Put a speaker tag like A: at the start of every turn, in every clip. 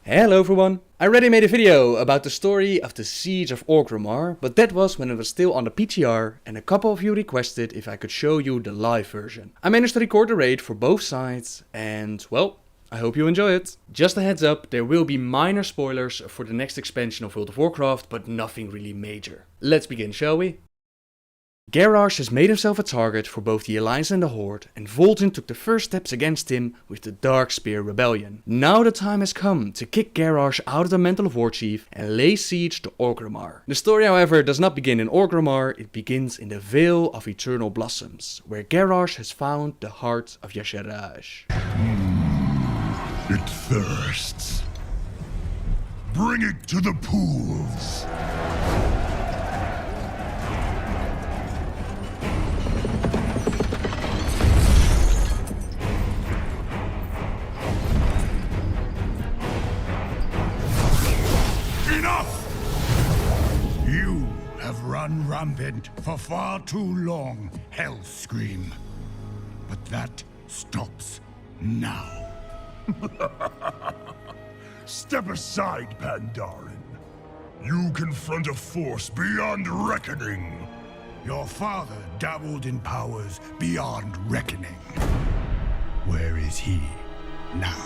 A: Hello everyone! I already made a video about the story of the Siege of Orgrimmar, but that was when it was still on the PTR and a couple of you requested if I could show you the live version. I managed to record the raid for both sides and, well, I hope you enjoy it. Just a heads up, there will be minor spoilers for the next expansion of World of Warcraft, but nothing really major. Let's begin, shall we? Garrosh has made himself a target for both the Alliance and the Horde, and Vol'jin took the first steps against him with the Darkspear Rebellion. Now the time has come to kick Garrosh out of the mantle of warchief and lay siege to Orgrimmar. The story, however, does not begin in Orgrimmar, it begins in the Vale of Eternal Blossoms, where Garrosh has found the heart of Y'Shaarj.
B: It thirsts. Bring it to the pools.
C: You have run rampant for far too long, Hellscream. But that stops now.
B: Step aside, Pandaren. You confront a force beyond reckoning.
C: Your father dabbled in powers beyond reckoning. Where is he now?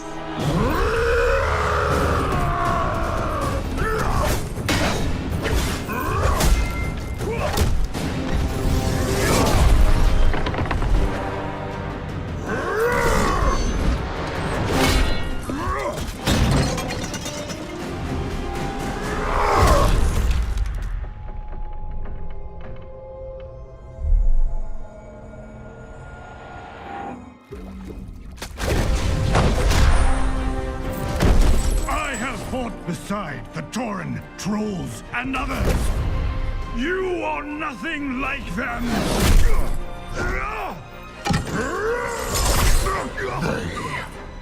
C: Beside the Tauren, trolls, and others. You are nothing like them!
B: They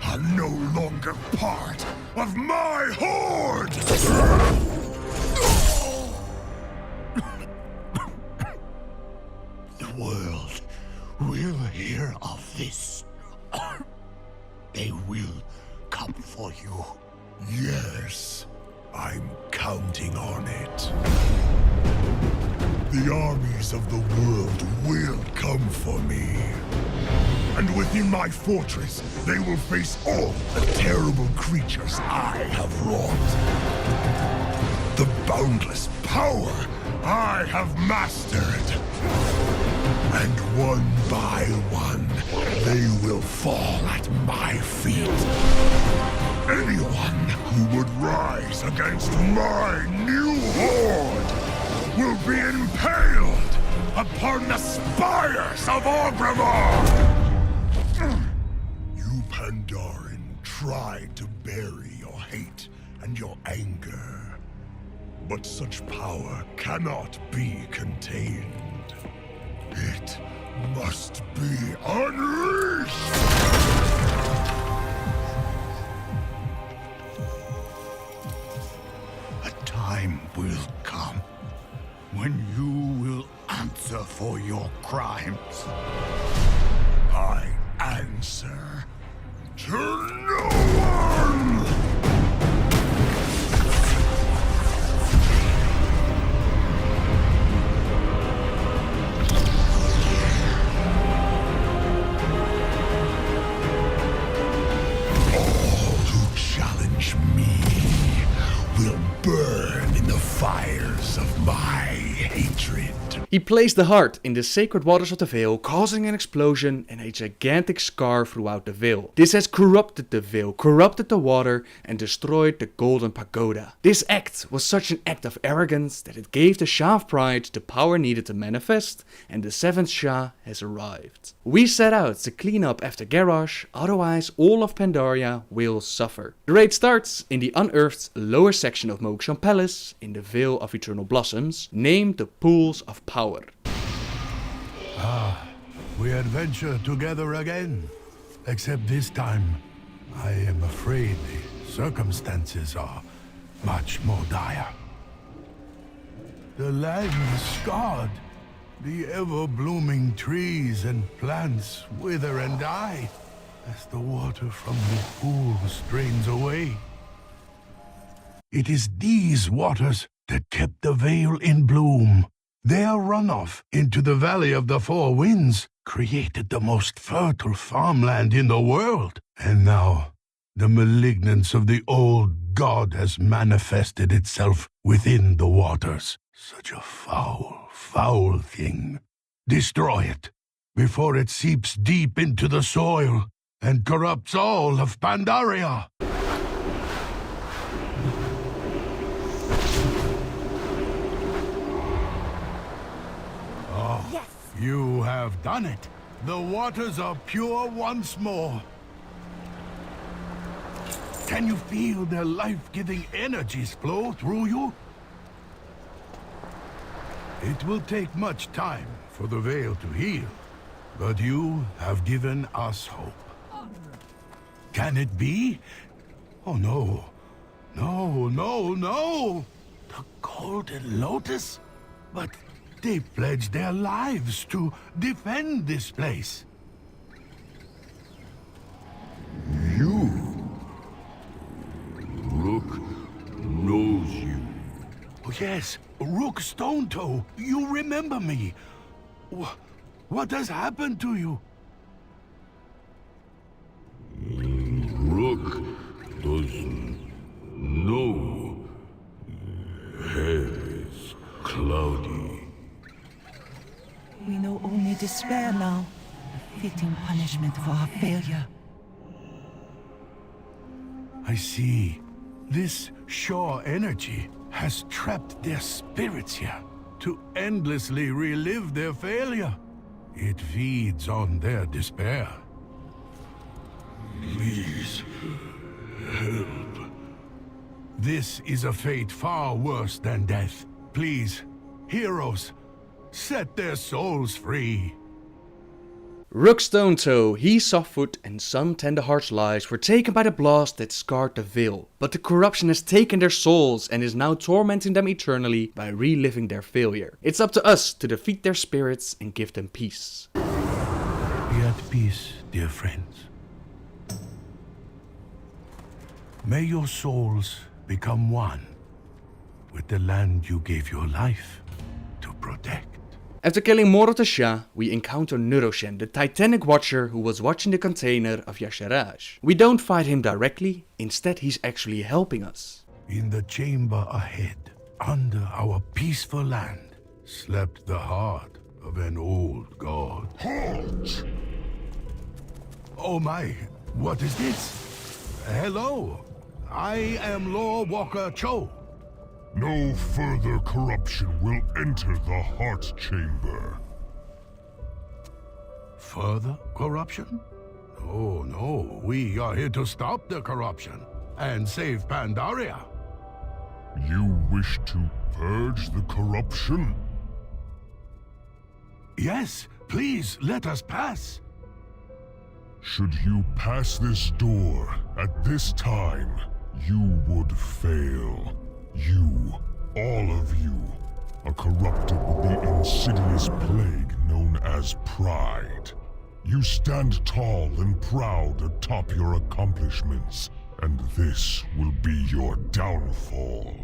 B: are no longer part of my Horde!
C: The world will hear of this. They will come for you.
B: Yes, I'm counting on it. The armies of the world will come for me. And within my fortress, they will face all the terrible creatures I have wrought. The boundless power I have mastered. And one by one, they will fall at my feet. Anyone who would rise against my new horde will be impaled upon the spires of Orgrimmar! You Pandaren tried to bury your hate and your anger, but such power cannot be contained. It must be unleashed!
C: A time will come when you will answer for your crimes.
B: I answer to no one! Fires of my hatred.
A: He placed the heart in the sacred waters of the Vale, causing an explosion and a gigantic scar throughout the Vale. This has corrupted the Vale, corrupted the water, and destroyed the Golden Pagoda. This act was such an act of arrogance that it gave the Shah of Pride the power needed to manifest, and the 7th Shah has arrived. We set out to clean up after Garrosh, otherwise all of Pandaria will suffer. The raid starts in the unearthed lower section of Mokshan Palace, in the Vale of Eternal Blossoms, named the Pools of Power.
D: We adventure together again. Except this time, I am afraid the circumstances are much more dire. The land is scarred. The ever-blooming trees and plants wither and die. as the water from the pools drains away. It is these waters that kept the Vale in bloom. Their runoff into the Valley of the Four Winds created the most fertile farmland in the world. And now, the malignance of the old god has manifested itself within the waters. Such a foul, foul thing. Destroy it before it seeps deep into the soil and corrupts all of Pandaria. Oh, yes. You have done it. The waters are pure once more. Can you feel their life-giving energies flow through you? It will take much time for the Vale to heal, but you have given us hope. Can it be? Oh no. No, no, no! The Golden Lotus? But they pledged their lives to defend this place.
C: You? Rook knows you.
D: Oh, yes, Rook Stonetoe, you remember me. What has happened to you?
C: Rook doesn't know. Hair is cloudy.
E: We know only despair now. A fitting punishment for our failure.
D: I see. This Shaw energy has trapped their spirits here to endlessly relive their failure. It feeds on their despair.
C: Please, help.
D: This is a fate far worse than death. Please, heroes, set their souls free.
A: Rook Stonetoe, he Softfoot and some Tenderheart's lives were taken by the blast that scarred the Vale, but the corruption has taken their souls and is now tormenting them eternally by reliving their failure. It's up to us to defeat their spirits and give them peace.
D: Be at peace, dear friends. May your souls become one with the land you gave your life to protect.
A: After killing more of the Shah, we encounter Nuroshen, the Titanic Watcher who was watching the container of Yasharaj. We don't fight him directly, instead he's actually helping us.
D: In the chamber ahead, under our peaceful land, slept the heart of an old god.
B: Halt!
D: Oh my, what is this? Hello, I am Lord Walker Cho.
B: No further corruption will enter the heart chamber.
D: Further corruption? Oh no, we are here to stop the corruption and save Pandaria.
B: You wish to purge the corruption?
D: Yes, please let us pass.
B: Should you pass this door at this time, you would fail. You, all of you, are corrupted with the insidious plague known as pride. You stand tall and proud atop your accomplishments, and this will be your downfall.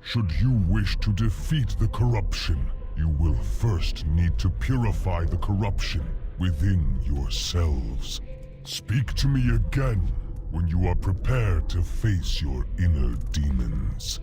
B: Should you wish to defeat the corruption, you will first need to purify the corruption within yourselves. Speak to me again when you are prepared to face your inner demons.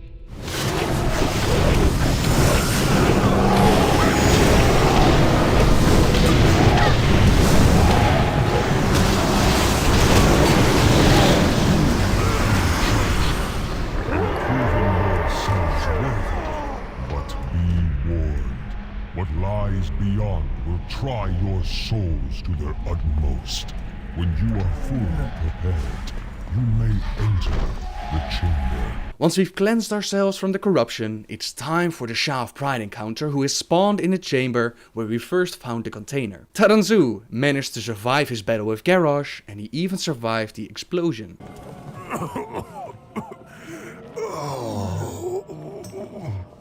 B: What lies beyond will try your souls to their utmost. When you are fully prepared, you may enter the chamber.
A: Once we've cleansed ourselves from the corruption, it's time for the Shah of Pride encounter who is spawned in the chamber where we first found the container. Taran-Zhu managed to survive his battle with Garrosh and he even survived the explosion.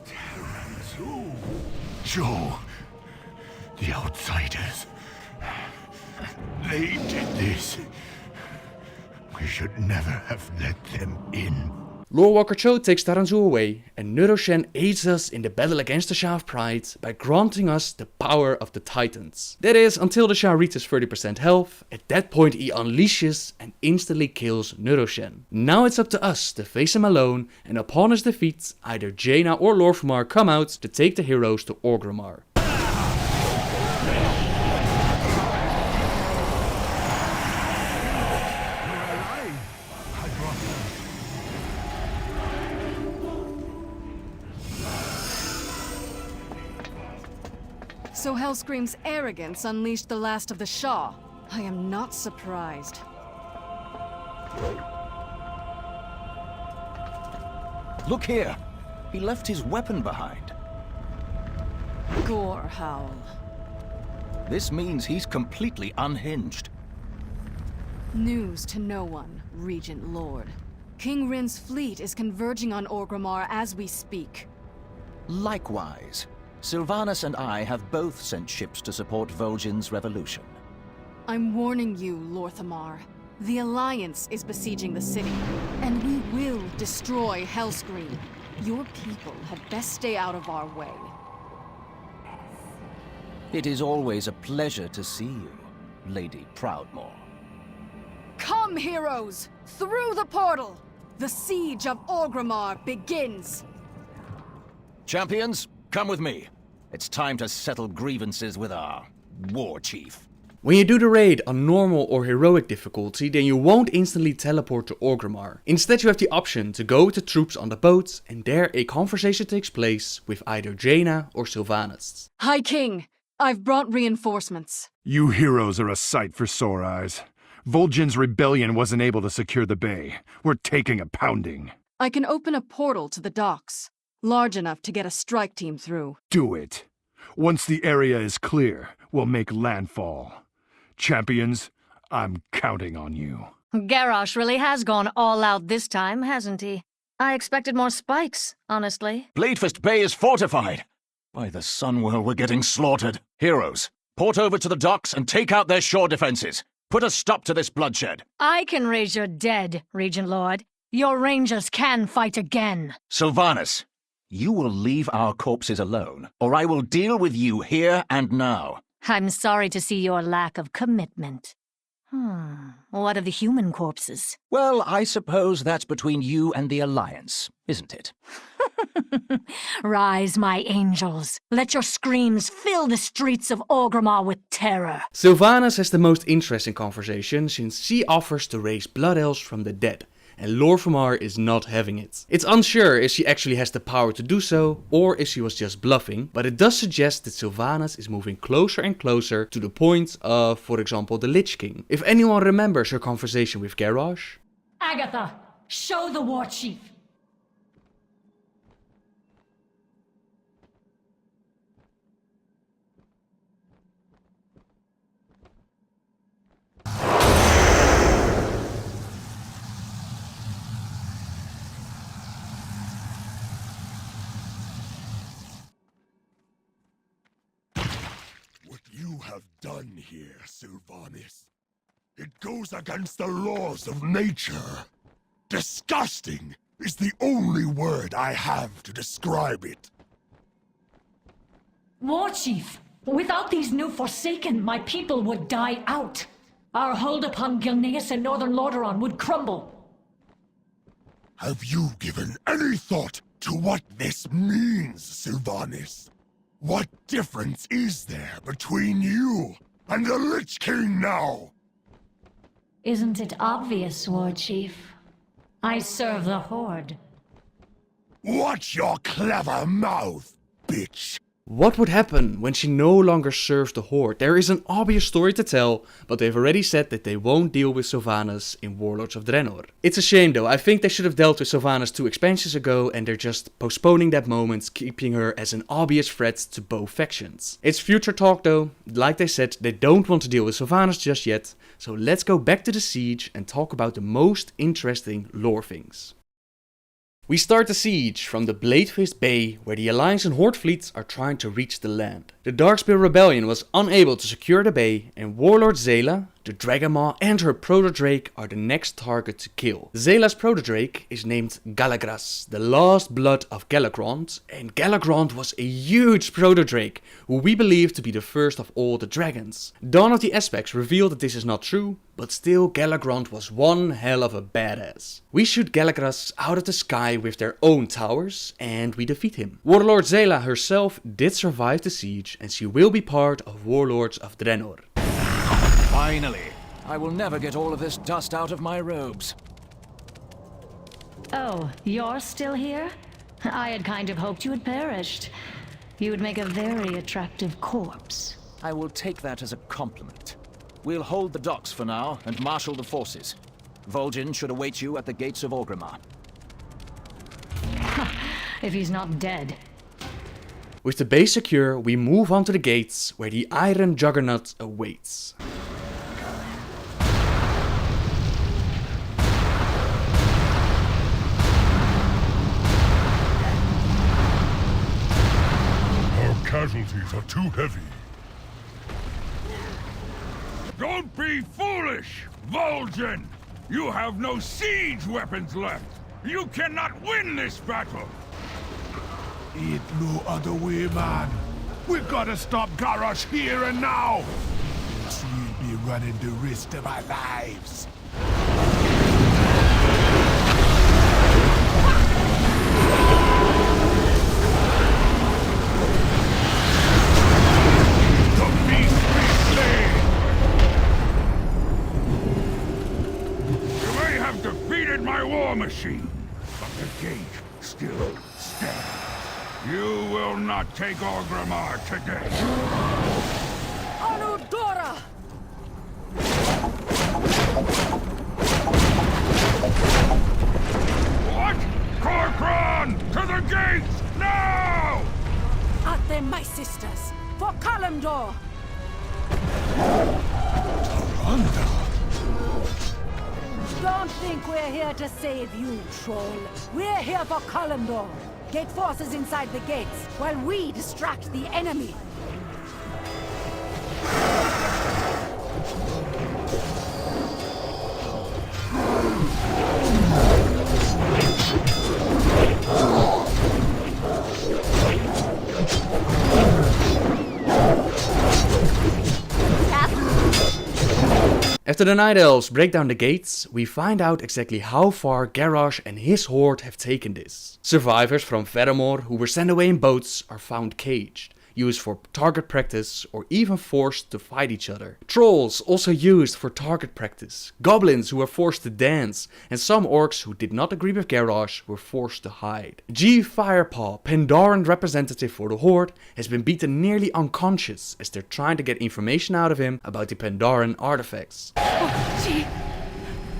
D: Taran-Zhu. Joe, the outsiders. They did this.
C: We should never have let them in.
A: Lord Walker Cho takes Taran-Zhu away, and Nuroshen aids us in the battle against the Shah of Pride by granting us the power of the Titans. That is, until the Shah reaches 30% health. At that point he unleashes and instantly kills Nuroshen. Now it's up to us to face him alone, and upon his defeat, either Jaina or Lor'themar come out to take the heroes to Orgrimmar.
F: So Hellscream's arrogance unleashed the last of the Shah. I am not surprised.
G: Look here! He left his weapon behind.
F: Gore howl.
G: This means he's completely unhinged.
F: News to no one, Regent Lord. King Rin's fleet is converging on Orgrimmar as we speak.
G: Likewise, Sylvanas and I have both sent ships to support Vol'jin's revolution.
F: I'm warning you, Lor'themar. The Alliance is besieging the city, and we will destroy Hellscream. Your people had best stay out of our way.
G: It is always a pleasure to see you, Lady Proudmoore.
F: Come, heroes! Through the portal! The siege of Orgrimmar begins!
G: Champions, come with me. It's time to settle grievances with our warchief.
A: When you do the raid on normal or heroic difficulty, then you won't instantly teleport to Orgrimmar. Instead you have the option to go with the troops on the boat, and there a conversation takes place with either Jaina or Sylvanas.
F: High King, I've brought reinforcements.
H: You heroes are a sight for sore eyes. Vol'jin's rebellion wasn't able to secure the bay. We're taking a pounding.
F: I can open a portal to the docks, large enough to get a strike team through.
H: Do it. Once the area is clear, we'll make landfall. Champions, I'm counting on you.
I: Garrosh really has gone all out this time, hasn't he? I expected more spikes, honestly.
G: Bladefist Bay is fortified. By the Sunwhirl, we're getting slaughtered. Heroes, port over to the docks and take out their shore defenses. Put a stop to this bloodshed.
I: I can raise your dead, Regent Lord. Your rangers can fight again.
G: Sylvanas, you will leave our corpses alone, or I will deal with you here and now.
I: I'm sorry to see your lack of commitment. What of the human corpses?
G: Well, I suppose that's between you and the Alliance, isn't it?
I: Rise, my angels. Let your screams fill the streets of Orgrimmar with terror.
A: Sylvanas has the most interesting conversation since she offers to raise blood elves from the dead, and Lor'themar is not having it. It's unsure if she actually has the power to do so, or if she was just bluffing, but it does suggest that Sylvanas is moving closer and closer to the point of, for example, the Lich King. If anyone remembers her conversation with Garrosh.
I: Agatha, show the warchief.
B: You have done here, Sylvanas. It goes against the laws of nature. Disgusting is the only word I have to describe it.
J: Warchief, without these new Forsaken, my people would die out. Our hold upon Gilneas and Northern Lordaeron would crumble.
B: Have you given any thought to what this means, Sylvanas? What difference is there between you and the Lich King now?
J: Isn't it obvious, Warchief? I serve the Horde.
B: Watch your clever mouth, bitch.
A: What would happen when she no longer serves the Horde? There is an obvious story to tell, but they've already said that they won't deal with Sylvanas in Warlords of Draenor. It's a shame though, I think they should have dealt with Sylvanas 2 expansions ago, and they're just postponing that moment, keeping her as an obvious threat to both factions. It's future talk though, like they said, they don't want to deal with Sylvanas just yet, so let's go back to the siege and talk about the most interesting lore things. We start the siege from the Bladefist Bay, where the Alliance and Horde fleets are trying to reach the land. The Darkspear Rebellion was unable to secure the bay, and Warlord Zela, the Dragonmaw and her proto-drake are the next target to kill. Zela's proto-drake is named Galagras, the last blood of Galagrond, and Galagrond was a huge proto-drake, who we believe to be the first of all the dragons. Dawn of the Aspects revealed that this is not true, but still Galagrond was one hell of a badass. We shoot Galagras out of the sky with their own towers, and we defeat him. Warlord Zela herself did survive the siege, and she will be part of Warlords of Draenor.
G: Finally, I will never get all of this dust out of my robes.
J: Oh, you're still here? I had kind of hoped you had perished. You would make a very attractive corpse.
G: I will take that as a compliment. We'll hold the docks for now and marshal the forces. Vol'jin should await you at the gates of Orgrimmar.
J: If he's not dead.
A: With the base secure, we move on to the gates, where the Iron Juggernaut awaits.
B: Our casualties are too heavy.
C: Don't be foolish, Vol'jin! You have no siege weapons left! You cannot win this battle!
B: Ain't no other way, man. We gotta stop Garrosh here and now! Else we'll be running the risk of our lives.
C: My war machine, but the gate still stands. You will not take Orgrimmar today.
E: Anudora!
C: What? Korkron! To the gates! Now!
E: At them, my sisters, for Kalimdor!
B: Taran-Zhu!
E: Don't think we're here to save you, troll. We're here for Kalimdor. Get forces inside the gates, while we distract the enemy.
A: After the Night Elves break down the gates, we find out exactly how far Garrosh and his horde have taken this. Survivors from Veremor who were sent away in boats are found caged, used for target practice or even forced to fight each other. Trolls also used for target practice. Goblins who were forced to dance, and some orcs who did not agree with Garrosh were forced to hide. G. Firepaw, Pandaren representative for the Horde, has been beaten nearly unconscious as they're trying to get information out of him about the Pandaren artifacts.
E: Oh, G,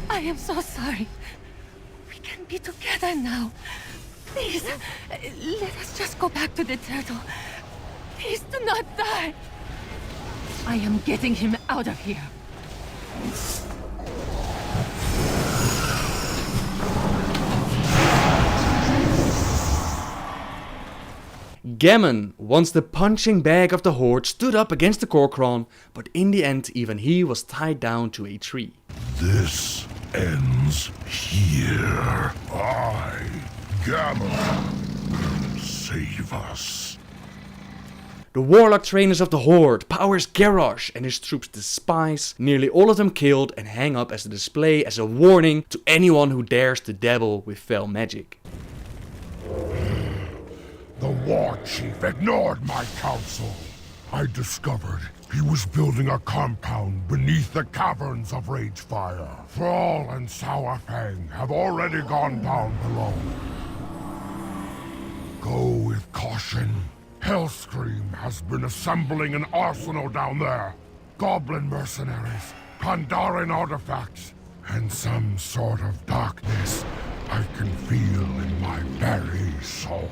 E: I am so sorry. We can be together now. Please, let us just go back to the turtle. Please do not die. I am getting him out of here.
A: Gammon, once the punching bag of the Horde, stood up against the Korkron, but in the end even he was tied down to a tree.
B: This ends here. I, Gammon, will save us.
A: The warlock trainers of the Horde powers Garrosh and his troops despise, nearly all of them killed and hang up as a display as a warning to anyone who dares to dabble with fell magic.
B: The warchief ignored my counsel. I discovered he was building a compound beneath the caverns of Ragefire. Thrall and Shao-hao have already gone down below. Go with caution. Hellscream has been assembling an arsenal down there. Goblin mercenaries, Pandaren artifacts, and some sort of darkness I can feel in my very soul.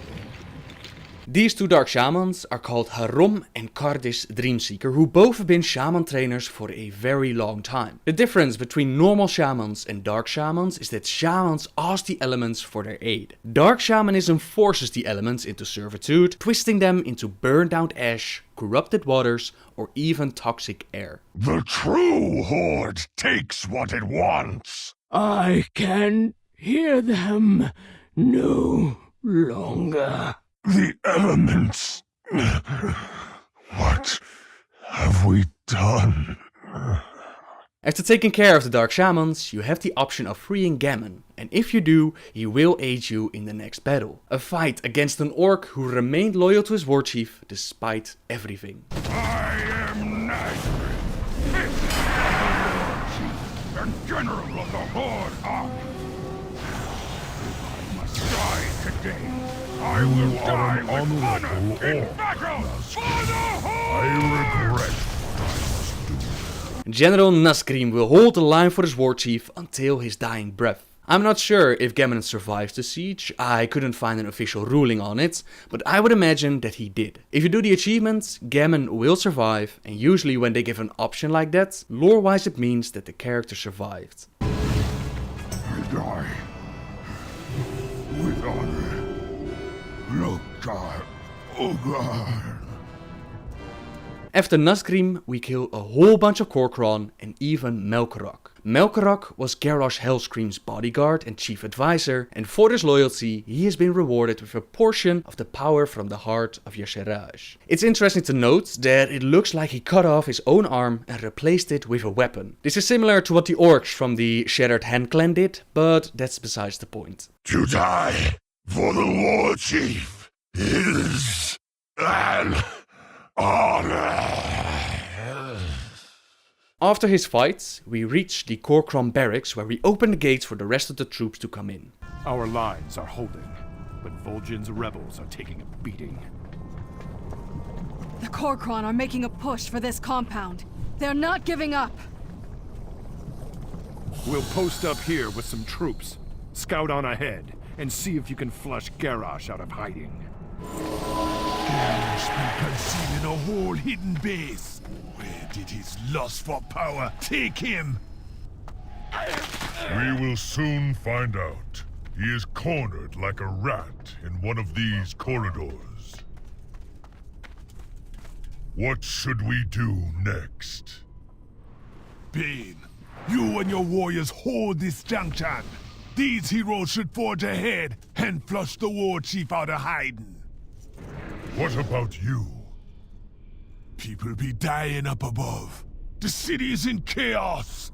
A: These two dark shamans are called Harom and Kardis Dreamseeker, who both have been shaman trainers for a very long time. The difference between normal shamans and dark shamans is that shamans ask the elements for their aid. Dark shamanism forces the elements into servitude, twisting them into burned out ash, corrupted waters, or even toxic air.
B: The true Horde takes what it wants.
K: I can hear them no longer.
B: The elements. What have we done?
A: After taking care of the dark shamans, you have the option of freeing Gammon, and if you do, he will aid you in the next battle. A fight against an orc who remained loyal to his warchief despite everything.
B: I am Nazareth, Chief and General of the Horde Army. I must die today. I will die with honor in battle for the Horde! I regret what I must do.
A: General Nazgrim will hold the line for his warchief until his dying breath. I'm not sure if Gammon survives the siege, I couldn't find an official ruling on it, but I would imagine that he did. If you do the achievements, Gammon will survive, and usually when they give an option like that, lore-wise it means that the character survived.
B: I die with honor. Look, God. Oh God.
A: After Nazgrim, we kill a whole bunch of Kor'kron and even Melkorok. Melkorok was Garrosh Hellscream's bodyguard and chief advisor, and for his loyalty, he has been rewarded with a portion of the power from the heart of Y'Shaarj. It's interesting to note that it looks like he cut off his own arm and replaced it with a weapon. This is similar to what the orcs from the Shattered Hand clan did, but that's besides the point.
B: To die for the warchief is an honor.
A: After his fight, we reach the Kor'kron barracks where we open the gates for the rest of the troops to come in.
H: Our lines are holding, but Vol'jin's rebels are taking a beating.
F: The Kor'kron are making a push for this compound. They're not giving up.
H: We'll post up here with some troops, scout on ahead, and see if you can flush Garrosh out of hiding.
C: Garrosh been concealed in a whole hidden base. Where did his lust for power take him?
B: We will soon find out. He is cornered like a rat in one of these corridors. What should we do next?
C: Bane, you and your warriors hold this junction. These heroes should forge ahead and flush the warchief out of hiding.
B: What about you?
C: People be dying up above. The city is in chaos.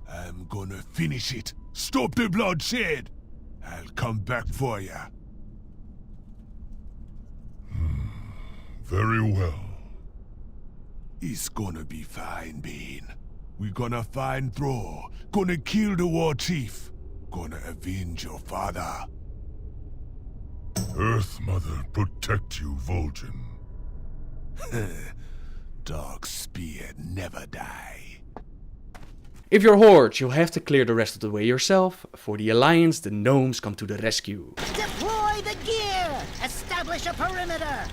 C: I'm gonna finish it. Stop the bloodshed. I'll come back for ya.
B: Very well.
C: It's gonna be fine, Bane. We're gonna find Thrall. Gonna kill the warchief. Gonna avenge your father.
B: Earth Mother, protect you, Vol'jin.
C: Dark spear never die.
A: If you're Horde, you'll have to clear the rest of the way yourself. For the Alliance, the gnomes come to the rescue.
L: Deploy the gear! Establish a perimeter!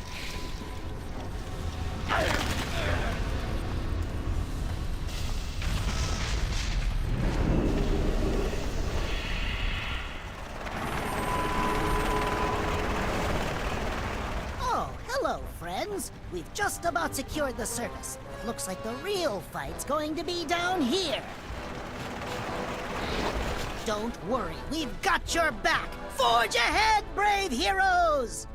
L: Hello, friends. We've just about secured the surface. Looks like the real fight's going to be down here. Don't worry, we've got your back. Forge ahead, brave heroes!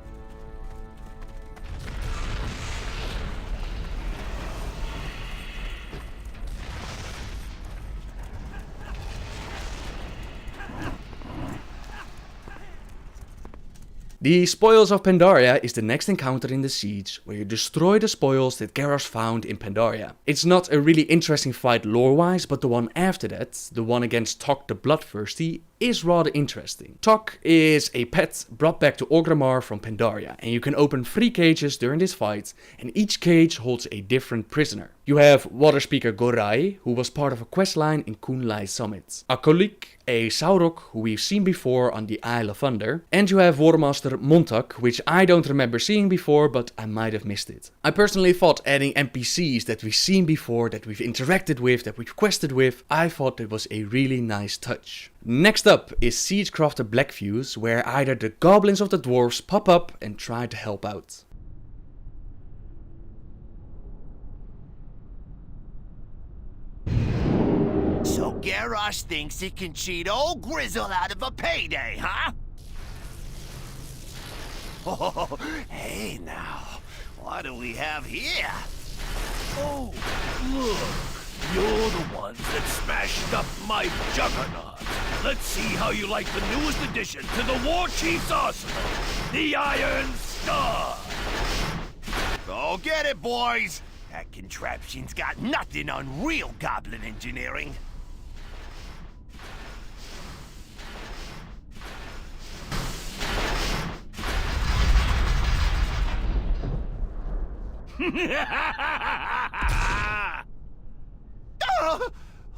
A: The Spoils of Pandaria is the next encounter in the siege, where you destroy the spoils that Garrosh found in Pandaria. It's not a really interesting fight lore-wise, but the one after that, the one against Tok the Bloodthirsty, is rather interesting. Tok is a pet brought back to Orgrimmar from Pandaria, and you can open 3 cages during this fight, and each cage holds a different prisoner. You have Water Speaker Gorai, who was part of a questline in Kunlai Summit, Akolik, a Saurok who we've seen before on the Isle of Thunder, and you have Warmaster Montak, which I don't remember seeing before, but I might have missed it. I personally thought adding NPCs that we've seen before, that we've interacted with, that we've quested with, I thought it was a really nice touch. Next up is Siegecrafter Blackfuse, where either the goblins of the dwarves pop up and try to help out.
M: So Garrosh thinks he can cheat old Grizzle out of a payday, huh? Oh, hey now, what do we have here?
N: Oh, look, you're the ones that smashed up my juggernaut. Let's see how you like the newest addition to the Warchief's arsenal, the Iron Star.
M: Go get it, boys. That contraption's got nothing on real Goblin engineering.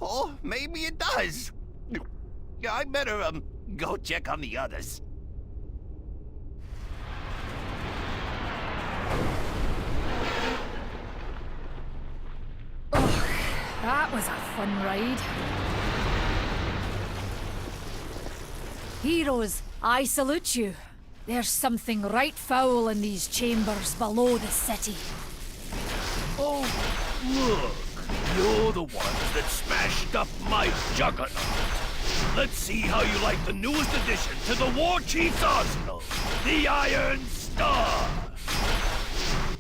M: Oh, maybe it does. I better, go check on the others.
J: Oh, that was a fun ride. Heroes, I salute you. There's something right foul in these chambers below the city.
N: Oh, look, you're the ones that smashed up my juggernaut. Let's see how you like the newest addition to the Warchief's arsenal, the Iron Star.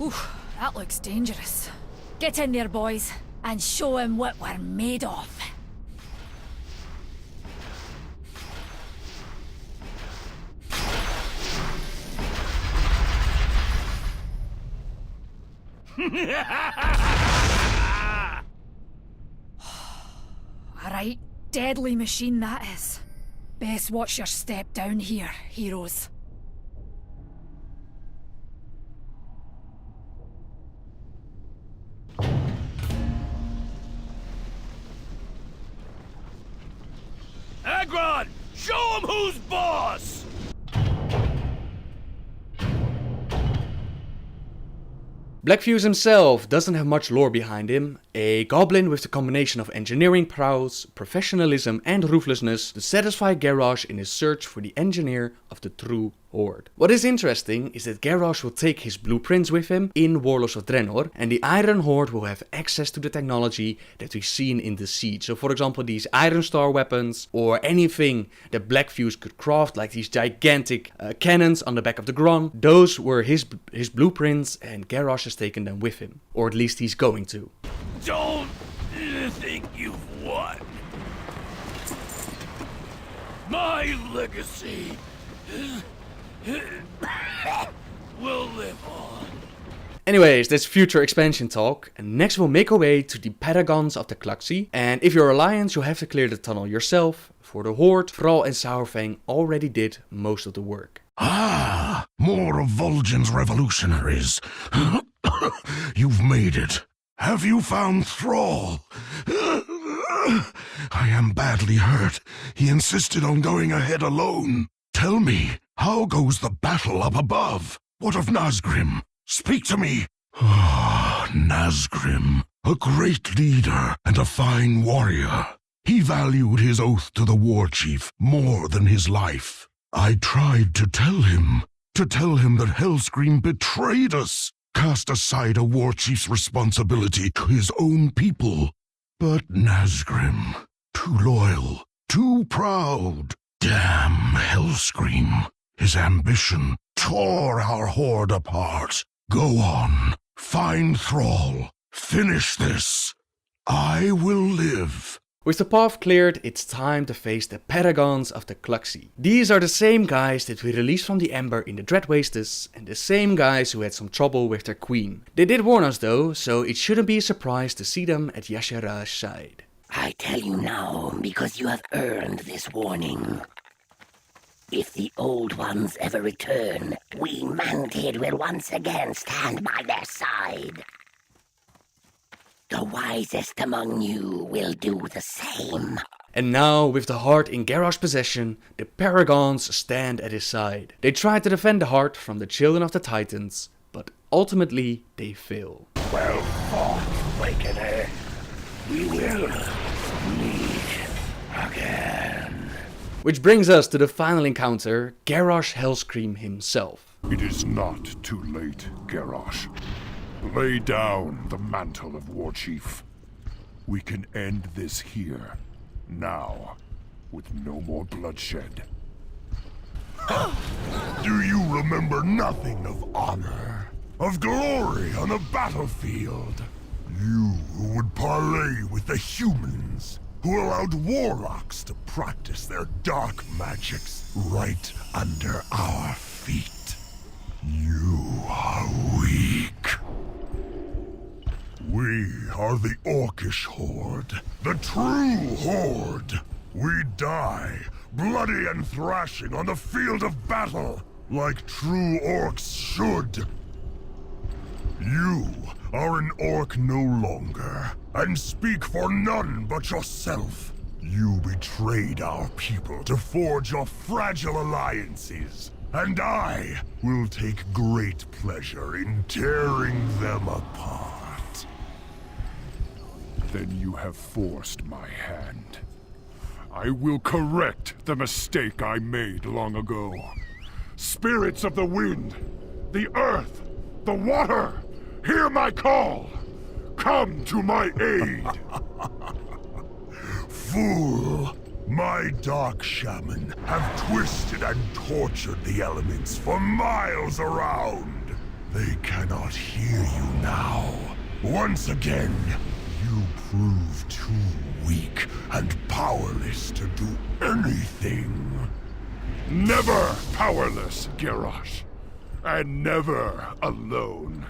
J: Ooh, that looks dangerous. Get in there, boys, and show him what we're made of. Alright, deadly machine that is. Best watch your step down here, heroes.
N: Agron, show him who's boss!
A: Blackfuse himself doesn't have much lore behind him, a goblin with the combination of engineering prowess, professionalism and ruthlessness to satisfy Garrosh in his search for the engineer of the true Horde. What is interesting is that Garrosh will take his blueprints with him in Warlords of Draenor, and the Iron Horde will have access to the technology that we've seen in the Siege. So for example these Iron Star weapons, or anything that Blackfuse could craft, like these gigantic cannons on the back of the Gron, those were his blueprints, and Garrosh has taken them with him. Or at least he's going to.
N: Don't think you've won. My legacy will live on.
A: Anyways, that's future expansion talk, and next we'll make our way to the Paragons of the klaxxi, and if you're Alliance you'll have to clear the tunnel yourself. For the Horde, Thrall and Saurfang already did most of the work.
B: Ah, more of Vol'jin's revolutionaries. You've made it. Have you found Thrall? I am badly hurt. He insisted on going ahead alone. Tell me, how goes the battle up above? What of Nazgrim? Speak to me. Ah, Nazgrim, a great leader and a fine warrior. He valued his oath to the warchief more than his life. I tried to tell him that Hellscream betrayed us, cast aside a warchief's responsibility to his own people. But Nazgrim, too loyal, too proud. Damn Hellscream. His ambition tore our Horde apart. Go on, find Thrall, finish this. I will live.
A: With the path cleared, it's time to face the Paragons of the klaxxi. These are the same guys that we released from the Ember in the Dread Wastes, and the same guys who had some trouble with their queen. They did warn us though, so it shouldn't be a surprise to see them at Yashara's side.
O: I tell you now because you have earned this warning. If the Old Ones ever return, we Mantid will once again stand by their side. The wisest among you will do the same.
A: And now, with the heart in Garrosh's possession, the Paragons stand at his side. They try to defend the heart from the children of the Titans, but ultimately they fail.
O: Well fought, Awakener. We will meet again.
A: Which brings us to the final encounter, Garrosh Hellscream himself.
H: It is not too late, Garrosh. Lay down the mantle of warchief. We can end this here, now, with no more bloodshed.
B: Do you remember nothing of honor, of glory on a battlefield? You who would parley with the humans, who allowed warlocks to practice their dark magics right under our feet. You are weak. We are the Orcish Horde, the true Horde. We die, bloody and thrashing on the field of battle, like true orcs should. You are an orc no longer, and speak for none but yourself. You betrayed our people to forge your fragile alliances, and I will take great pleasure in tearing them apart.
H: Then you have forced my hand. I will correct the mistake I made long ago. Spirits of the wind, the earth, the water, hear my call! Come to my aid!
B: Fool! My dark shaman have twisted and tortured the elements for miles around. They cannot hear you now. Once again, you prove too weak and powerless to do anything.
H: Never powerless, Garrosh. And never alone.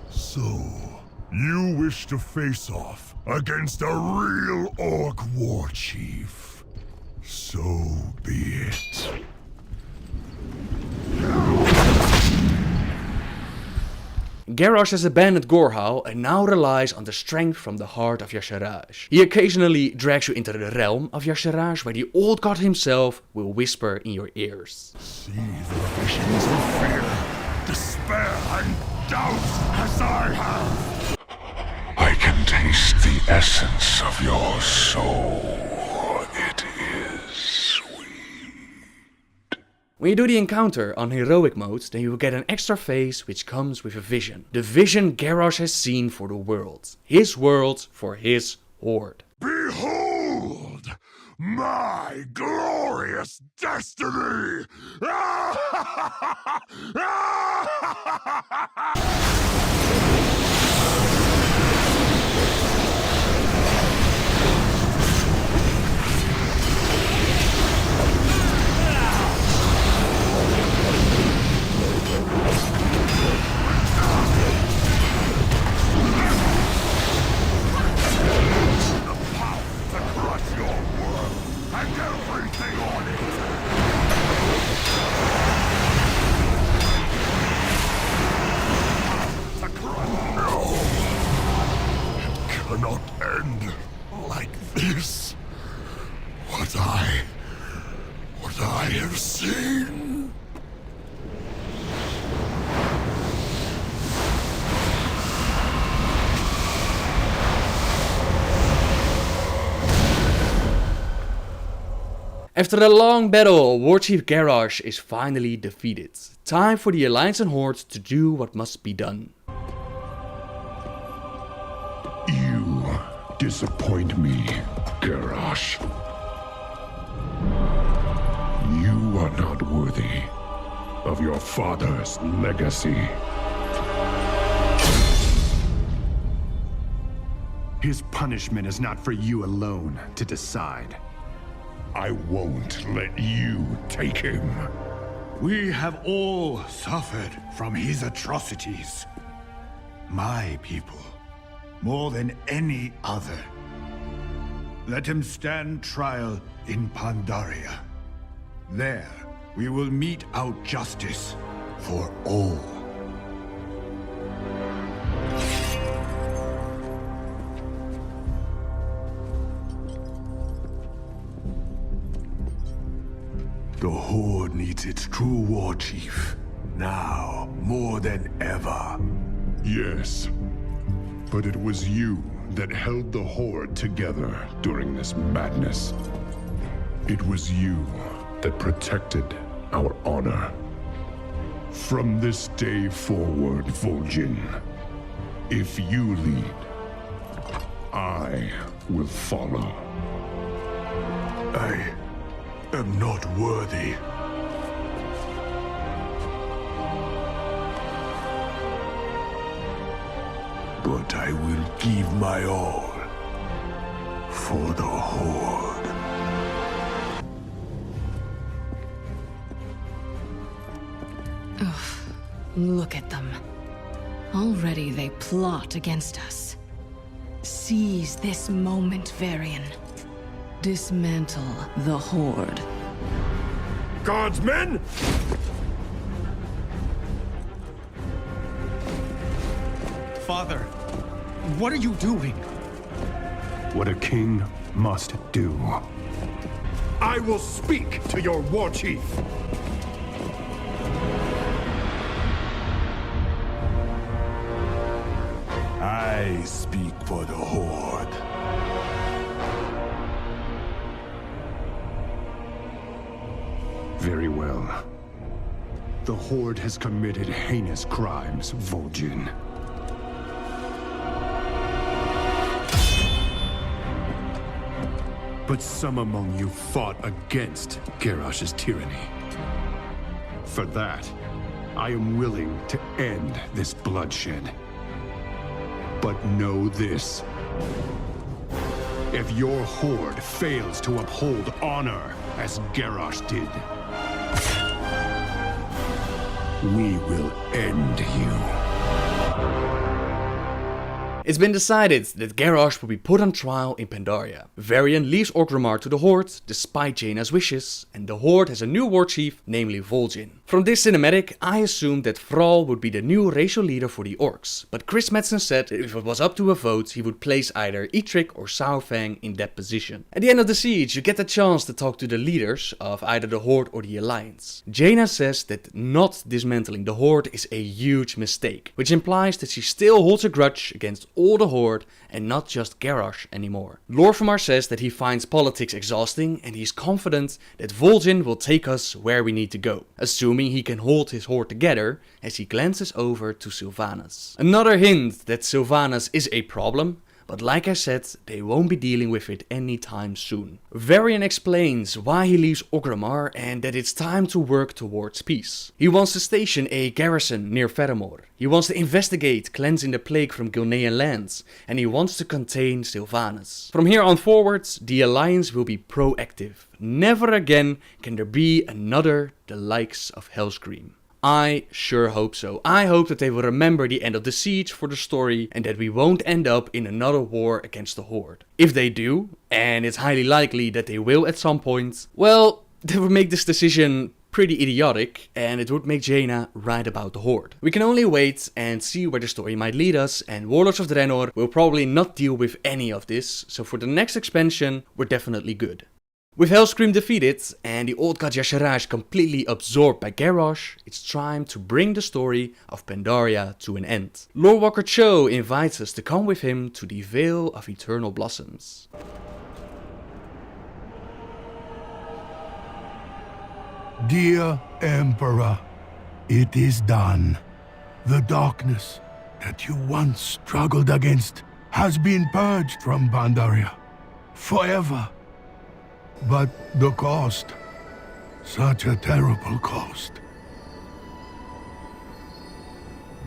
B: So, you wish to face off against a real orc warchief. So be it.
A: Garrosh has abandoned Shao-hao and now relies on the strength from the heart of Y'Shaarj. He occasionally drags you into the realm of Y'Shaarj, where the old god himself will whisper in your ears.
B: See the visions of fear, despair, and doubt as I have.
C: I can taste the essence of your soul. It is sweet.
A: When you do the encounter on heroic mode, then you will get an extra phase which comes with a vision. The vision Garrosh has seen for the world. His world for his horde.
B: Behold! My glorious destiny! Cannot end like this. What I have seen.
A: After a long battle, Warchief Garrosh is finally defeated. Time for the Alliance and Horde to do what must be done.
H: You disappoint me, Garrosh. You are not worthy of your father's legacy.
P: His punishment is not for you alone to decide.
B: I won't let you take him.
D: We have all suffered from his atrocities. My people more than any other. Let him stand trial in Pandaria. There, we will mete out justice for all. The Horde needs its true warchief, now more than ever.
H: Yes, but it was you that held the Horde together during this madness. It was you that protected our honor. From this day forward, Vol'jin, if you lead, I will follow.
D: I am not worthy. But I will give my all for the Horde.
F: Ugh, look at them. Already they plot against us. Seize this moment, Varian. Dismantle the Horde.
H: Guardsmen!
Q: Father, what are you doing?
P: What a king must do.
H: I will speak to your warchief.
D: I speak for the Horde.
P: Very well. The Horde has committed heinous crimes, Vol'jin. But some among you fought against Garrosh's tyranny. For that, I am willing to end this bloodshed. But know this. If your Horde fails to uphold honor as Garrosh did, we will end you.
A: It's been decided that Garrosh will be put on trial in Pandaria. Varian leaves Orgrimmar to the Horde, despite Jaina's wishes, and the Horde has a new warchief, namely Vol'jin. From this cinematic, I assumed that Thrall would be the new racial leader for the orcs, but Chris Metzen said that if it was up to a vote, he would place either Eitrigg or Shao-hao in that position. At the end of the siege, you get the chance to talk to the leaders of either the Horde or the Alliance. Jaina says that not dismantling the Horde is a huge mistake, which implies that she still holds a grudge against all the Horde and not just Garrosh anymore. Lor'themar says that he finds politics exhausting and he's confident that Vol'jin will take us where we need to go, assuming he can hold his Horde together as he glances over to Sylvanas. Another hint that Sylvanas is a problem, but like I said, they won't be dealing with it anytime soon. Varian explains why he leaves Orgrimmar and that it's time to work towards peace. He wants to station a garrison near Faramor. He wants to investigate cleansing the plague from Gilnean lands, and he wants to contain Sylvanas. From here on forwards, the Alliance will be proactive. Never again can there be another the likes of Hellscream. I sure hope so. I hope that they will remember the end of the siege for the story and that we won't end up in another war against the Horde. If they do, and it's highly likely that they will at some point, well, they would make this decision pretty idiotic and it would make Jaina right about the Horde. We can only wait and see where the story might lead us, and Warlords of Draenor will probably not deal with any of this, so for the next expansion we're definitely good. With Hellscream defeated and the old god Yasharaj completely absorbed by Garrosh, it's time to bring the story of Pandaria to an end. Lore Walker Cho invites us to come with him to the Vale of Eternal Blossoms.
D: Dear Emperor, it is done. The darkness that you once struggled against has been purged from Pandaria forever. But the cost, such a terrible cost.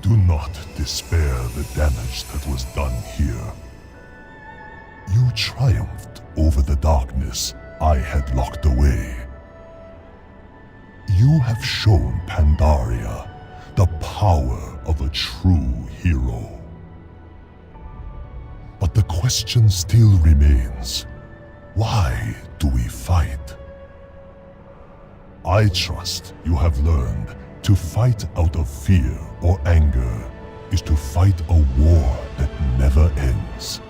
B: Do not despair the damage that was done here. You triumphed over the darkness I had locked away. You have shown Pandaria the power of a true hero. But the question still remains, why do we fight? I trust you have learned to fight out of fear or anger is to fight a war that never ends.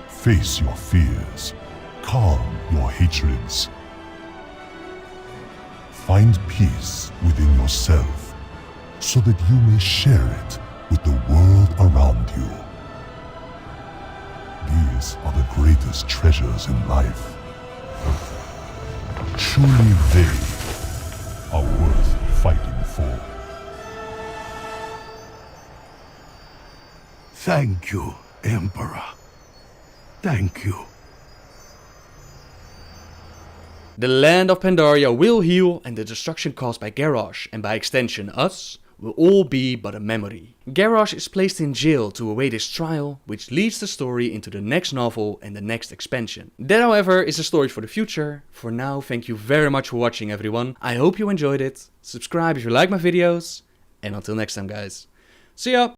B: Face your fears, calm your hatreds. Find peace within yourself so that you may share it with the world around you. These are the greatest treasures in life. Truly they are worth fighting for.
D: Thank you, Emperor. Thank you.
A: The land of Pandaria will heal, and the destruction caused by Garrosh, and by extension us, will all be but a memory. Garrosh is placed in jail to await his trial, which leads the story into the next novel and the next expansion. That, however, is a story for the future. For now, thank you very much for watching, everyone. I hope you enjoyed it. Subscribe if you like my videos, and until next time, guys. See ya!